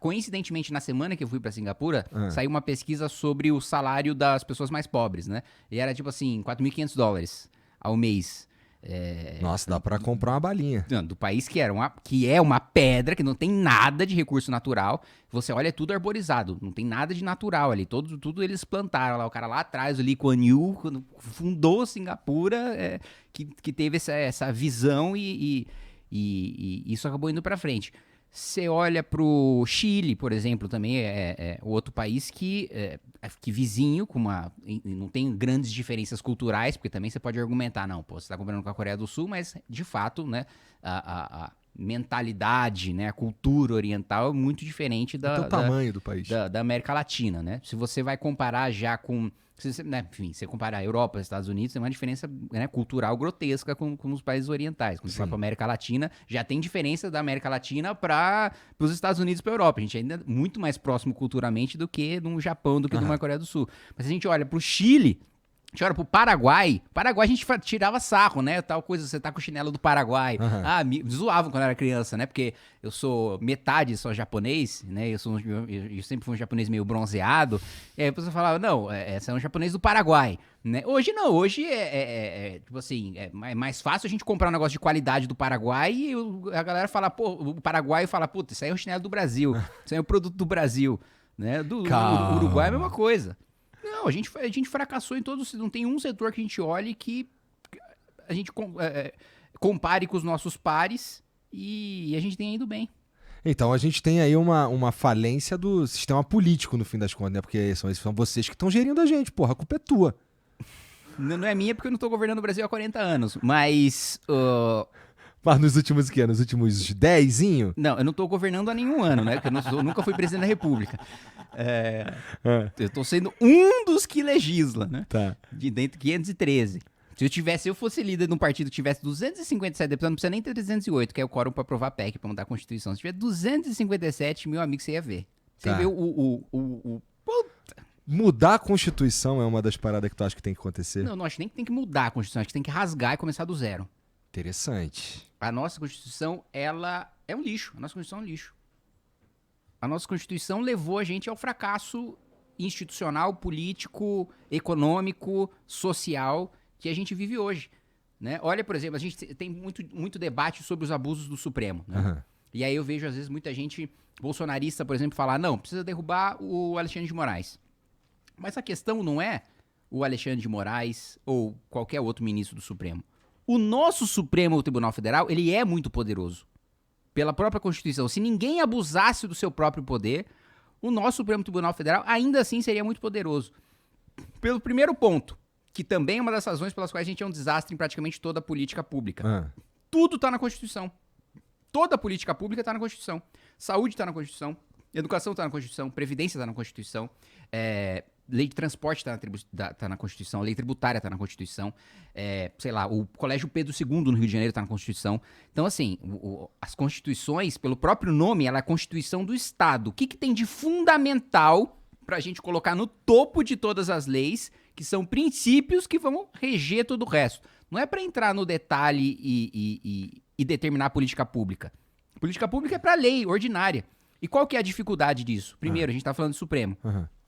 coincidentemente, na semana que eu fui pra Singapura, saiu uma pesquisa sobre o salário das pessoas mais pobres, né? E era tipo assim, $4.500 ao mês. Nossa, dá pra comprar uma balinha. Do país que é uma pedra, que não tem nada de recurso natural. Você olha, é tudo arborizado, não tem nada de natural ali. Tudo eles plantaram lá. O cara lá atrás, o Lee Kuan Yew, quando fundou Singapura, que teve essa visão e isso acabou indo pra frente. Você olha pro Chile, por exemplo, também é outro país que vizinho, não tem grandes diferenças culturais, porque também você pode argumentar, não, pô, você está comparando com a Coreia do Sul, mas de fato, né, a mentalidade, né, a cultura oriental é muito diferente do tamanho do país. Da América Latina, né? Se você vai comparar já com... enfim, você comparar a Europa e os Estados Unidos, tem uma diferença, né, cultural grotesca com os países orientais. Quando você vai para a América Latina, já tem diferença da América Latina para os Estados Unidos e para a Europa. A gente ainda é muito mais próximo culturalmente do que no Japão, do que numa Coreia do Sul. Mas se a gente olha para o Chile... A gente olha pro Paraguai a gente tirava sarro, né? Tal coisa, você tá com o chinelo do Paraguai. Me zoavam quando eu era criança, né? Porque eu sou só japonês, né? Eu sempre fui um japonês meio bronzeado. E aí a pessoa falava, não, esse é um japonês do Paraguai, né? Hoje não, hoje tipo assim, é mais fácil a gente comprar um negócio de qualidade do Paraguai e a galera fala, pô, o Paraguai fala, puta, isso aí é o chinelo do Brasil, isso aí é o produto do Brasil, né? Do Uruguai é a mesma coisa. Não, a gente fracassou em todos. Não tem um setor que a gente olhe que a gente compare com os nossos pares e a gente tem ido bem. Então a gente tem aí uma falência do sistema político, no fim das contas, né? Porque são vocês que estão gerindo a gente, porra, a culpa é tua. Não é minha porque eu não tô governando o Brasil há 40 anos, mas... Mas nos últimos quê? Nos últimos 10? Não, eu não tô governando há nenhum ano, né? Porque eu nunca fui presidente da República. Eu tô sendo um dos que legisla, né? Tá. De dentro 513. Se eu fosse líder de um partido que tivesse 257 deputados, não precisa nem ter 308, que é o quórum pra aprovar a PEC, pra mudar a Constituição. Se tiver 257, meu amigo, você ia ver. Você vê Puta. Mudar a Constituição é uma das paradas que tu acha que tem que acontecer? Não acho nem que tem que mudar a Constituição, acho que tem que rasgar e começar do zero. Interessante. A nossa Constituição, ela é um lixo. A nossa Constituição é um lixo. A nossa Constituição levou a gente ao fracasso institucional, político, econômico, social que a gente vive hoje, né? Olha, por exemplo, a gente tem muito debate sobre os abusos do Supremo, né? E aí eu vejo, às vezes, muita gente bolsonarista, por exemplo, falar, não, precisa derrubar o Alexandre de Moraes. Mas a questão não é o Alexandre de Moraes ou qualquer outro ministro do Supremo. O nosso Supremo Tribunal Federal, ele é muito poderoso. Pela própria Constituição. Se ninguém abusasse do seu próprio poder, o nosso Supremo Tribunal Federal ainda assim seria muito poderoso. Pelo primeiro ponto, que também é uma das razões pelas quais a gente é um desastre em praticamente toda a política pública. Tudo está na Constituição. Toda a política pública está na Constituição. Saúde está na Constituição, educação está na Constituição, previdência está na Constituição, lei de transporte tá na Constituição, lei tributária está na Constituição, sei lá, o Colégio Pedro II no Rio de Janeiro está na Constituição. Então, assim, as constituições, pelo próprio nome, ela é a Constituição do Estado. O que tem de fundamental para a gente colocar no topo de todas as leis, que são princípios que vão reger todo o resto? Não é para entrar no detalhe e determinar a política pública. A política pública é para lei ordinária. E qual que é a dificuldade disso? Primeiro, a gente está falando do Supremo.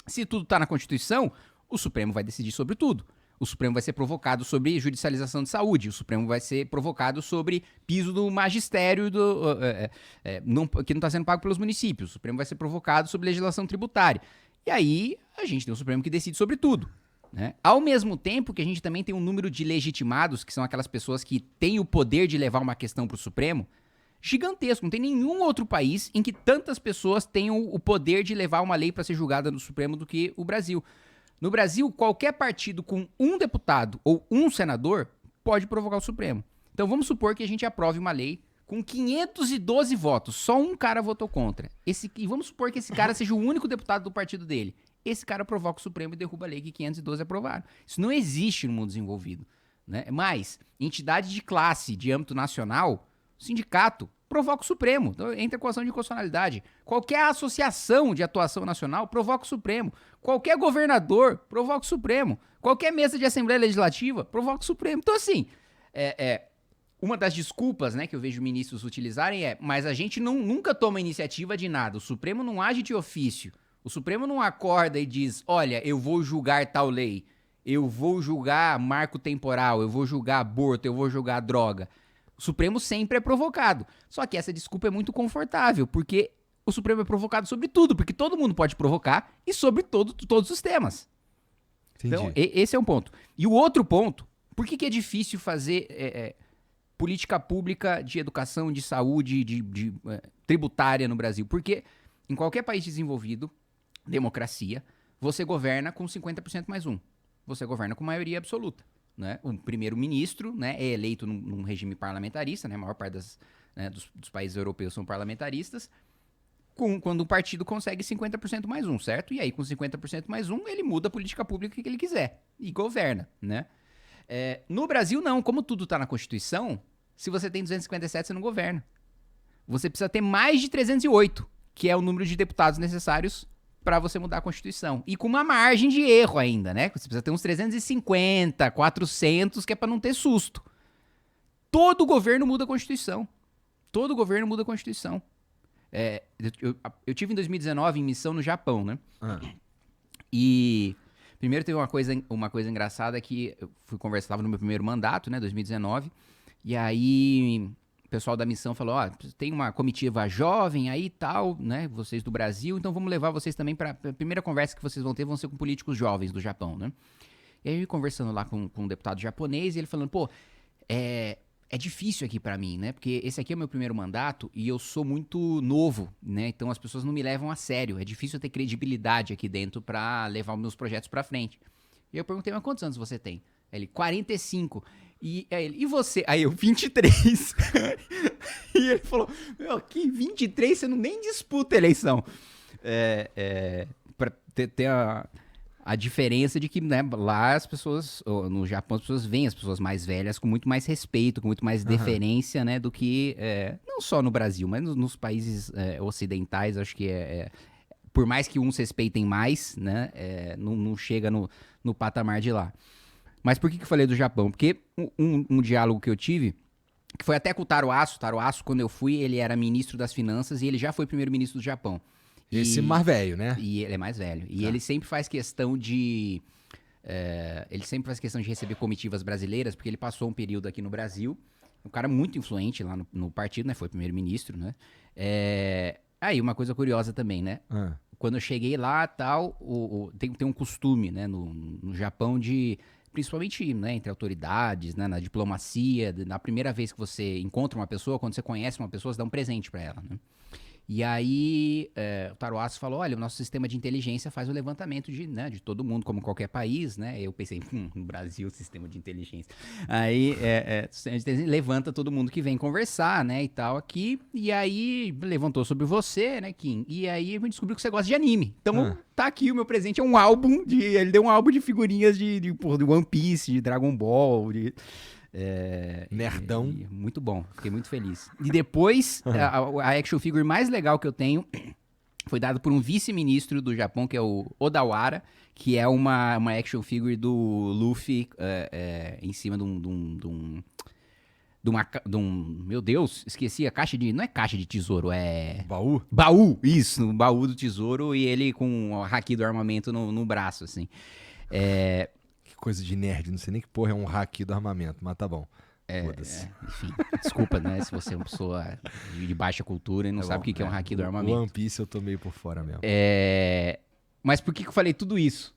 Se tudo está na Constituição, o Supremo vai decidir sobre tudo. O Supremo vai ser provocado sobre judicialização de saúde. O Supremo vai ser provocado sobre piso do magistério que não está sendo pago pelos municípios. O Supremo vai ser provocado sobre legislação tributária. E aí, a gente tem o Supremo que decide sobre tudo, né? Ao mesmo tempo que a gente também tem um número de legitimados, que são aquelas pessoas que têm o poder de levar uma questão para o Supremo, gigantesco. Não tem nenhum outro país em que tantas pessoas tenham o poder de levar uma lei para ser julgada no Supremo do que o Brasil. No Brasil, qualquer partido com um deputado ou um senador pode provocar o Supremo. Então vamos supor que a gente aprove uma lei com 512 votos. Só um cara votou contra. E vamos supor que esse cara seja o único deputado do partido dele. Esse cara provoca o Supremo e derruba a lei que 512 aprovaram. Isso não existe no mundo desenvolvido, né? Mas, entidade de classe de âmbito nacional, sindicato, provoca o Supremo. Então, entra com ação de inconstitucionalidade. Qualquer associação de atuação nacional provoca o Supremo. Qualquer governador provoca o Supremo. Qualquer mesa de Assembleia Legislativa provoca o Supremo. Então, assim, uma das desculpas, né, que eu vejo ministros utilizarem mas a gente nunca toma iniciativa de nada. O Supremo não age de ofício. O Supremo não acorda e diz, olha, eu vou julgar tal lei. Eu vou julgar marco temporal, eu vou julgar aborto, eu vou julgar droga. O Supremo sempre é provocado. Só que essa desculpa é muito confortável, porque o Supremo é provocado sobre tudo, porque todo mundo pode provocar e sobre todos os temas. Entendi. Então, esse é um ponto. E o outro ponto, por que é difícil fazer política pública de educação, de saúde, tributária no Brasil? Porque em qualquer país desenvolvido, democracia, você governa com 50% mais um. Você governa com maioria absoluta. Né? O primeiro-ministro, né, é eleito num regime parlamentarista, né? A maior parte dos países europeus são parlamentaristas, quando o partido consegue 50% mais um, certo? E aí, com 50% mais um, ele muda a política pública que ele quiser e governa, né? No Brasil, não. Como tudo está na Constituição, se você tem 257, você não governa. Você precisa ter mais de 308, que é o número de deputados necessários para você mudar a Constituição. E com uma margem de erro ainda, né? Você precisa ter uns 350, 400, que é para não ter susto. Todo governo muda a Constituição. Todo governo muda a Constituição. Eu tive em 2019 em missão no Japão, né? E primeiro teve uma coisa engraçada que eu fui conversar, estava no meu primeiro mandato, né, 2019, e aí o pessoal da missão falou, tem uma comitiva jovem aí e tal, né, vocês do Brasil, então vamos levar vocês também para a primeira conversa que vocês vão ter vão ser com políticos jovens do Japão, né? E aí eu conversando lá com um deputado japonês e ele falando, é difícil aqui pra mim, né? Porque esse aqui é o meu primeiro mandato e eu sou muito novo, né? Então as pessoas não me levam a sério. É difícil eu ter credibilidade aqui dentro pra levar os meus projetos pra frente. E eu perguntei, mas quantos anos você tem? Ele, 45. E você? Aí eu, 23. E ele falou, que 23? Você não nem disputa a eleição. Pra ter a diferença de que, né, lá as pessoas, no Japão, as pessoas veem as pessoas mais velhas com muito mais respeito, com muito mais deferência, né, do que, não só no Brasil, mas nos países ocidentais, acho que por mais que uns respeitem mais, né, não chega no patamar de lá. Mas por que eu falei do Japão? Porque um diálogo que eu tive, que foi até com o Taro Aso, quando eu fui, ele era ministro das finanças e ele já foi primeiro-ministro do Japão. Esse mais velho, né? E ele é mais velho. E ele sempre faz questão de... receber comitivas brasileiras, porque ele passou um período aqui no Brasil. Um cara muito influente lá no partido, né? Foi primeiro-ministro, né? Aí, uma coisa curiosa também, né? Quando eu cheguei lá, tal, tem um costume, né? No Japão de... Principalmente, né, entre autoridades, né, na diplomacia, na primeira vez que você encontra uma pessoa, quando você conhece uma pessoa, você dá um presente pra ela, né? E aí, o Taro Aso falou, olha, o nosso sistema de inteligência faz o levantamento de todo mundo, como qualquer país, né? Eu pensei, no Brasil, sistema de inteligência. Aí, o sistema de inteligência levanta todo mundo que vem conversar, né, e tal, aqui. E aí, levantou sobre você, né, Kim? E aí, a gente descobriu que você gosta de anime. Então, tá aqui, o meu presente é um álbum ele deu um álbum de figurinhas de One Piece, de Dragon Ball, Nerdão. Muito bom, fiquei muito feliz. E depois, a action figure mais legal que eu tenho foi dada por um vice-ministro do Japão, que é o Odawara, que é uma action figure do Luffy em cima de um... Meu Deus, esqueci a caixa de... Não é caixa de tesouro, é... Baú? Baú, isso, um baú do tesouro e ele com o haki do armamento no braço, assim. Coisa de nerd, não sei nem que porra é um hack do armamento, mas tá bom. Enfim, desculpa, né, se você é uma pessoa de baixa cultura e não sabe o que é um hack do armamento. One Piece eu tô meio por fora mesmo. Mas por que eu falei tudo isso?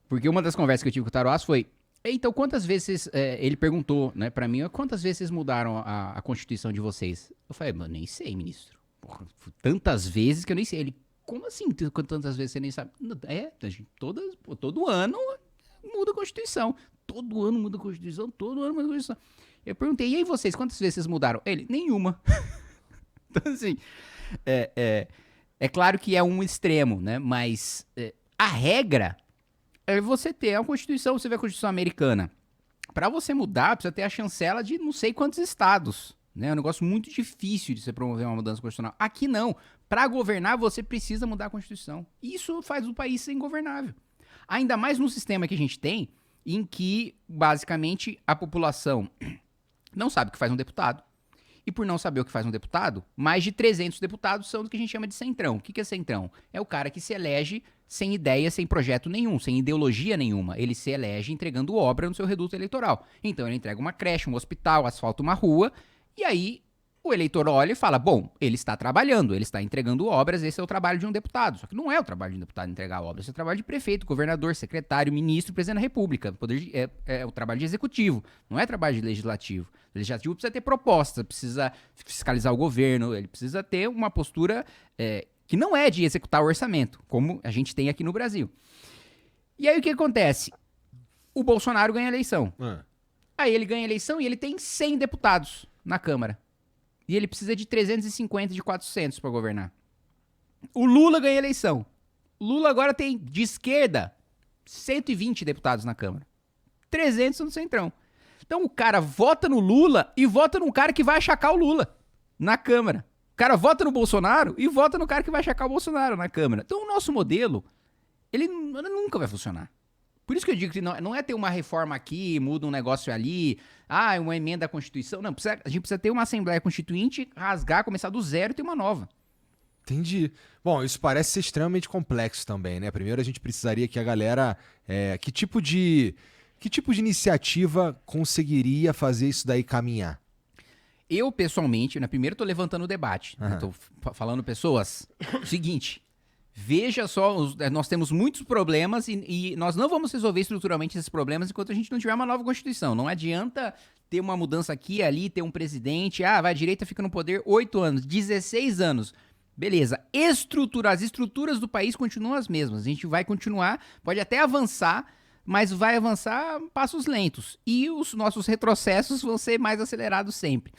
Porque uma das conversas que eu tive com o Taro Aso foi, então quantas vezes, ele perguntou, né, pra mim, quantas vezes vocês mudaram a Constituição de vocês? Eu falei, mano, nem sei, ministro. Porra, tantas vezes que eu nem sei. Ele, como assim tantas vezes você nem sabe? Todo ano muda a Constituição. Todo ano muda a Constituição, todo ano muda a Constituição. Eu perguntei, e aí vocês, quantas vezes vocês mudaram? Ele, nenhuma. Então, assim, é claro que é um extremo, né? Mas a regra é você ter a Constituição, você vê a Constituição americana. Pra você mudar, precisa ter a chancela de não sei quantos estados. Né? É um negócio muito difícil de você promover uma mudança constitucional. Aqui não. Pra governar, você precisa mudar a Constituição. Isso faz o país ser ingovernável. Ainda mais no sistema que a gente tem, em que, basicamente, a população não sabe o que faz um deputado. E por não saber o que faz um deputado, mais de 300 deputados são do que a gente chama de centrão. O que é centrão? É o cara que se elege sem ideia, sem projeto nenhum, sem ideologia nenhuma. Ele se elege entregando obra no seu reduto eleitoral. Então ele entrega uma creche, um hospital, asfalta uma rua, e aí o eleitor olha e fala, bom, ele está trabalhando, ele está entregando obras, esse é o trabalho de um deputado. Só que não é o trabalho de um deputado entregar obras, esse é o trabalho de prefeito, governador, secretário, ministro, presidente da república. É o trabalho de executivo, não é trabalho de legislativo. O legislativo precisa ter proposta, precisa fiscalizar o governo, ele precisa ter uma postura que não é de executar o orçamento, como a gente tem aqui no Brasil. E aí o que acontece? O Bolsonaro ganha a eleição. Aí ele ganha a eleição e ele tem 100 deputados na Câmara. E ele precisa de 350 de 400 para governar. O Lula ganha a eleição. O Lula agora tem, de esquerda, 120 deputados na Câmara. 300 no Centrão. Então o cara vota no Lula e vota num cara que vai achacar o Lula na Câmara. O cara vota no Bolsonaro e vota no cara que vai achacar o Bolsonaro na Câmara. Então o nosso modelo, ele nunca vai funcionar. Por isso que eu digo que não é ter uma reforma aqui, muda um negócio ali, uma emenda à Constituição. Não, a gente precisa ter uma Assembleia Constituinte, rasgar, começar do zero e ter uma nova. Entendi. Bom, isso parece ser extremamente complexo também, né? Primeiro a gente precisaria que a galera... Que tipo de iniciativa conseguiria fazer isso daí caminhar? Eu, pessoalmente, primeiro eu tô levantando o debate. Eu tô falando, pessoas, seguinte... Veja só, nós temos muitos problemas e nós não vamos resolver estruturalmente esses problemas enquanto a gente não tiver uma nova Constituição. Não adianta ter uma mudança aqui e ali, ter um presidente, vai, a direita fica no poder 8 anos, 16 anos. Beleza, as estruturas do país continuam as mesmas. A gente vai continuar, pode até avançar, mas vai avançar a passos lentos. E os nossos retrocessos vão ser mais acelerados sempre.